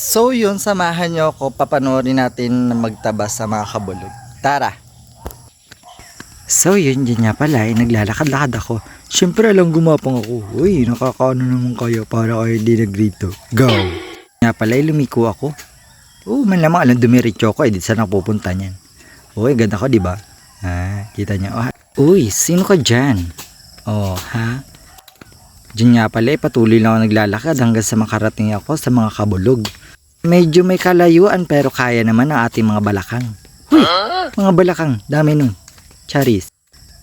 So yun, samahan nyo ako, papanoorin natin na magtabas sa mga kabulog. Tara! So yun, dyan nga pala, naglalakad-lakad ako. Siyempre alang gumapang ako. Uy, nakakaano naman kayo para kayo di nagrito. Go! Nga pala, lumiko ako. Man lamang alam dumiretso ako, di saan ako pupunta niyan. Uy, ganda ko, diba? Kita nyo. Uy, sino ka dyan? Diyan nga pala, patuloy lang ako naglalakad hanggang sa makarating ako sa mga kabulog. Medyo may kalayuan pero kaya naman ang ating mga balakang. Uy, mga balakang, dami nun. Charis.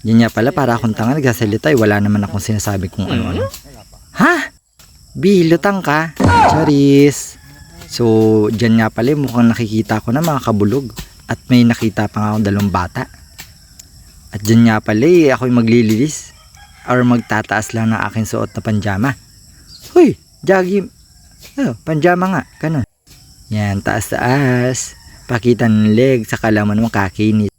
Diyan nga pala, para akong tanga nagsasalita, wala naman akong sinasabi kung ano-ano. Ha? Bilutang ka? Charis. So, diyan nga pala, mukhang nakikita ko na mga kabulog. At may nakita pa nga akong dalawang bata. At diyan nga pala, ako'y maglililis. Or magtataas lang ng aking suot na panjama. Huy, jogging. Panjama nga, ganun. Yan, taas-taas. Pakita ng leg, saka laman mo kakinis.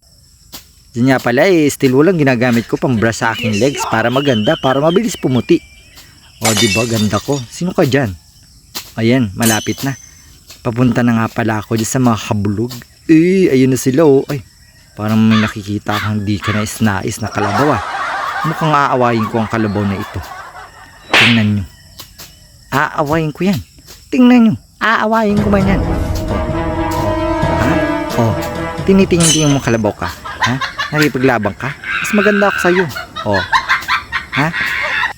Diyan nga pala, still walang ginagamit ko pang brush sa aking legs para maganda, para mabilis pumuti. Diba, ganda ko. Sino ka dyan? Ayan, malapit na. Papunta na nga pala ako dyan sa mga kabulog. Ayun na sila, Ay, parang may nakikita kang di ka nais na kalabaw, Mukhang aawayin ko ang kalabaw na ito. Tingnan nyo. Aawayin ko yan. Tingnan nyo. Aawayin ko man yan. Tinitingin mo kalabaw ka. Nakipaglabang ka. Mas maganda ako sa'yo.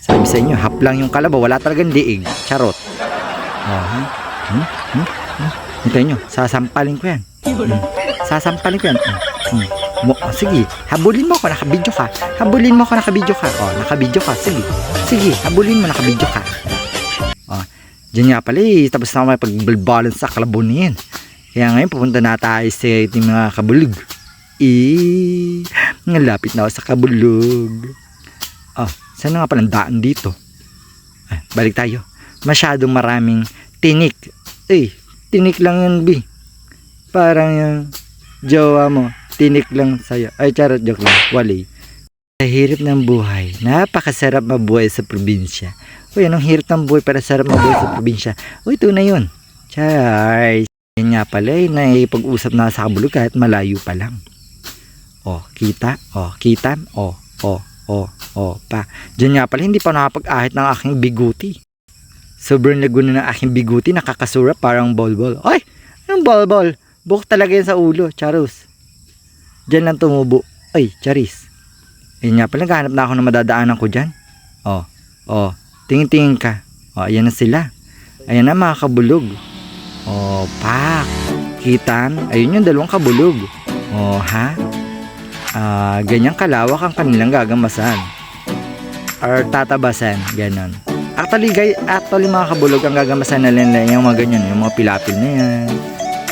Sabi sa inyo, hap lang yung kalabaw. Wala talagang diig. Charot. Hintayin nyo. Sasampalin ko yan. Sasampalin ko yan. Sige, habulin mo ako, nakabidyo ka. Habulin mo ako, nakabidyo ka. Nakabidyo ka. Sige, habulin mo, nakabidyo ka. Diyan nga pala, tapos na ako may pag-balance sa kalabaw na yan. Kaya ngayon, pupunta na tayo sa ating mga kabulog. Nalapit na ako sa kabulog. Saan nga palang daan dito? Balik tayo. Masyadong maraming tinik. Tinik lang yan, B. Parang yung jowa mo. Tinik lang sa'yo. Charot, joke lang. Wali. Sa hirap ng buhay, napakasarap mabuhay sa probinsya. Anong hirap ng buhay para sarap mabuhay sa probinsya? Ito na yun. Charles. Yan nga pala, naipag-usap na sa kabulog kahit malayo pa lang. Kita? Kita? Pa. Diyan nga pala, hindi pa nakapag-ahit ng aking biguti. Sobrang laguna ng aking biguti, nakakasura parang ball-ball. Anong ball-ball? Buhok talaga yan sa ulo, Charles. Diyan lang tumubo. Charis. Ayun nga pala, naghahanap na ako ng madadaanan ko dyan. Tingin-tingin ka. Ayan na sila. Ayan na mga kabulog. Pak. Kitan. Ayun yung dalawang kabulog. Ganyang kalawak ang kanilang gagamasan. Or tatabasan. Ganon. Actually mga kabulog, ang gagamasan na nila yung mga ganyan. Yung mga pilapil na yan.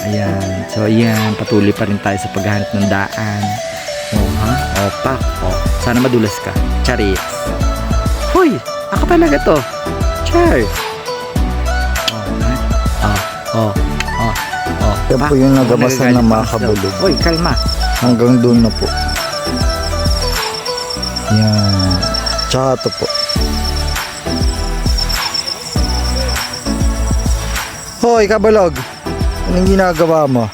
Ayan. So, ayan. Patuloy pa rin tayo sa paghahanap ng daan. Pak. Sana madulas ka. Charis. Hoy! Ako talaga to. Char. Yan po yung nagamasan ng mga kabulog. Hoy, kalma. Hanggang doon na po. Yan. Tsaka ito po. Hoy, kabulog. Anong ginagawa mo?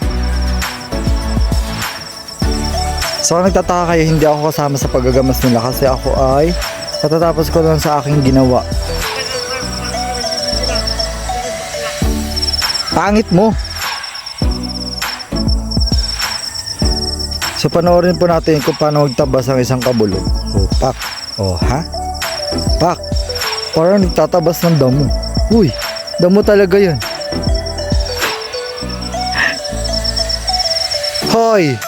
So, nagtataka kayo, hindi ako kasama sa paggagamas nila kasi ako ay katatapos ko lang sa aking ginawa. Pangit mo. So, panoorin po natin kung paano magtabas ang isang kabulog. Pak. Pak. Parang nagtatabas ng damo. Uy, damo talaga yun. Hoy!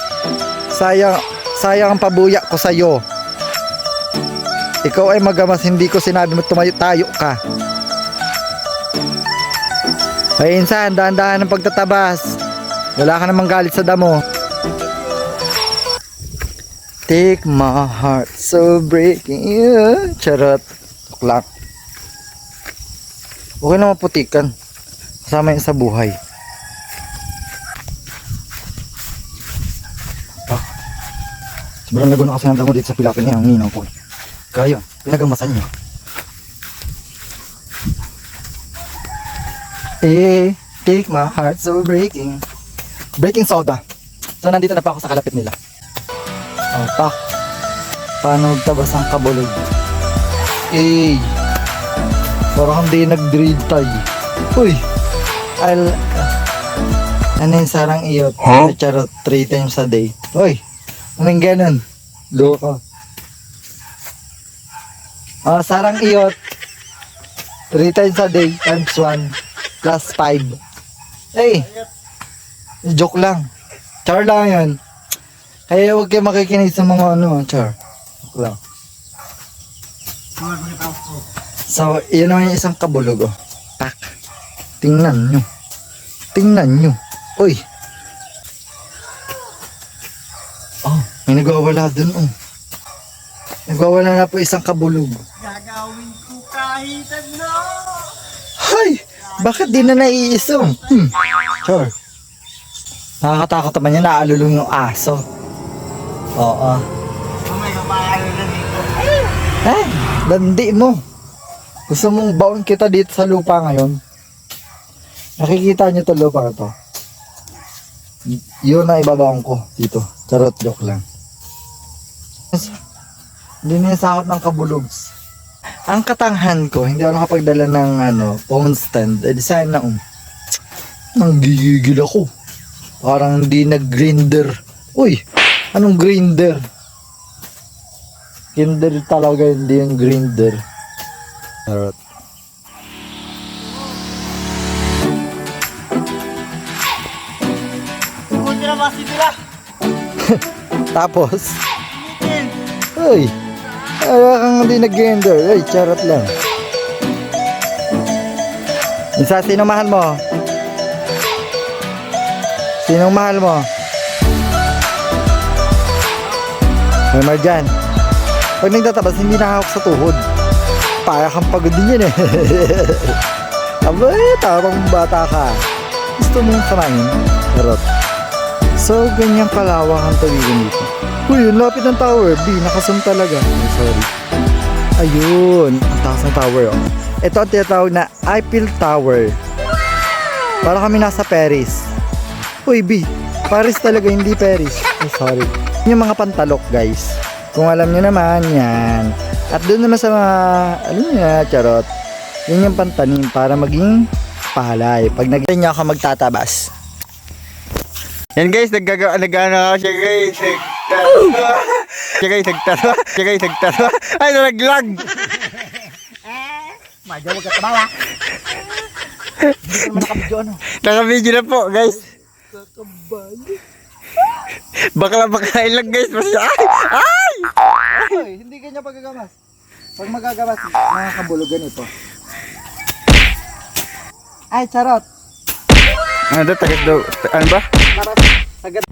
Sayang ang pabuya ko sa'yo. Ikaw ay magamas, hindi ko sinabi mo tumayo-tayo ka. Insan, dahan-dahan ng pagtatabas. Wala ka namang galit sa damo. Take my heart so breaking. Charot. Tuklak. Okay na maputikan. Kasama yun sa buhay. Sobrang laguna kasi ng damo dito sa pilapil niya. Ang ninaw po. Kaya, pinagamasan niya. Take my heart so breaking. Breaking soda. So nandito na pa ako sa kalapit nila. Oh, pak. Paano magtabas ang kabulog? Eh. Parang hindi nag-drill tayo. Uy. Ano yung sarang iyot? Huh? Charot 3 times a day. Uy. Anong ganun? Loko. Sarang iyot 3 times a day times 1 plus 5. Hey. Joke lang. Char lang yun. Kaya huwag kayo makikinig sa mga ano. Char. Joke lang. So, yun naman yung isang kabulog. Oh. Tak. Tingnan nyo. Tingnan nyo. Uy. Oh, may nagwawala dun. Oh. Nagwawala na po isang kabulog. Gagawin ko kahit ano. Hay! Bakit di na naiisong? Sure. Nakakatakot naman yan. Naalulong yung aso. Oo. May kapaano na dito. Landi mo. Gusto mong baon kita dito sa lupa ngayon? Nakikita nyo to lupa to. Yun ang ibabaon ko dito. Charot, joke lang. Hindi na sakot ng kabulugs. Ang katanghan ko, hindi ako nakapagdala ng phone stand. Sana nanggigigil ako. Parang hindi nag-grinder. Uy, anong grinder? Grinder talaga, hindi yung grinder. Charot. Buti na basi nila. Tapos, Initin. uy, kang hindi nag-grinder. Uy, charot lang. Isa, sino mahal mo? Sinong mahal mo? May Marjan. Pag nagtatabas, hindi nakahawak sa tuhod. Para kang pagod din yan eh. Abay, tarong bata ka. Gusto mong samahin? Charot. So, ganyang kalawak ang tawigan dito. Uy, yung lapit ng tower. B, nakasum talaga. Oh, sorry. Ayun, ang taas ng tower. Oh. Ito ang tinatawag na Eiffel Tower. Para kami nasa Paris. Uy, B, Paris talaga, hindi Paris. Oh, sorry. Yung mga pantalok, guys. Kung alam nyo naman, yan. At doon naman sa mga, alam nyo na, charot. Yun yung pantanim para maging palay. Pag nyo ako magtatabas. Yan guys, nagana ako siya guys. Siya guys, nagtatawa. Ay, nalaglag. Madya, huwag ka tabawa. Hindi ka naman nakabidyo ano. Nakabidyo na po guys. Bakla ilang guys. Ay! Ay! Hindi ganyan pagagamas. Pag magagamas, mga kabulugan ito. Ay, charot. Ano daw, tagas daw. Ano ba? Charot. Tagas.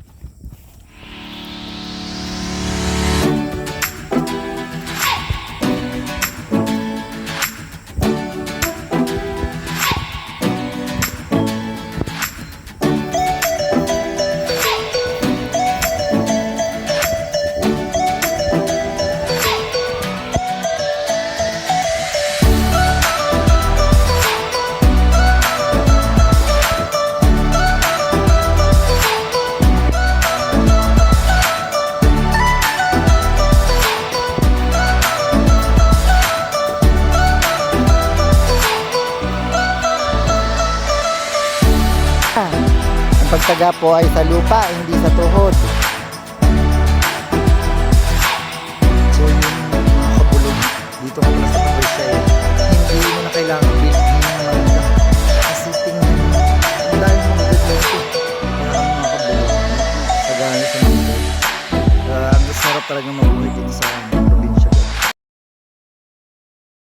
Ang pagtaga po ay sa lupa, hindi sa tuhod. So yun mga kabulog, dito ka pala sa Parisya eh. Hindi mo na kailangan bilhin ng mga kasi tingnan mo, ang dahil mga good lote. Kaya mga kabulog, sagana sa mga ang sarap talaga mabuhay dito sa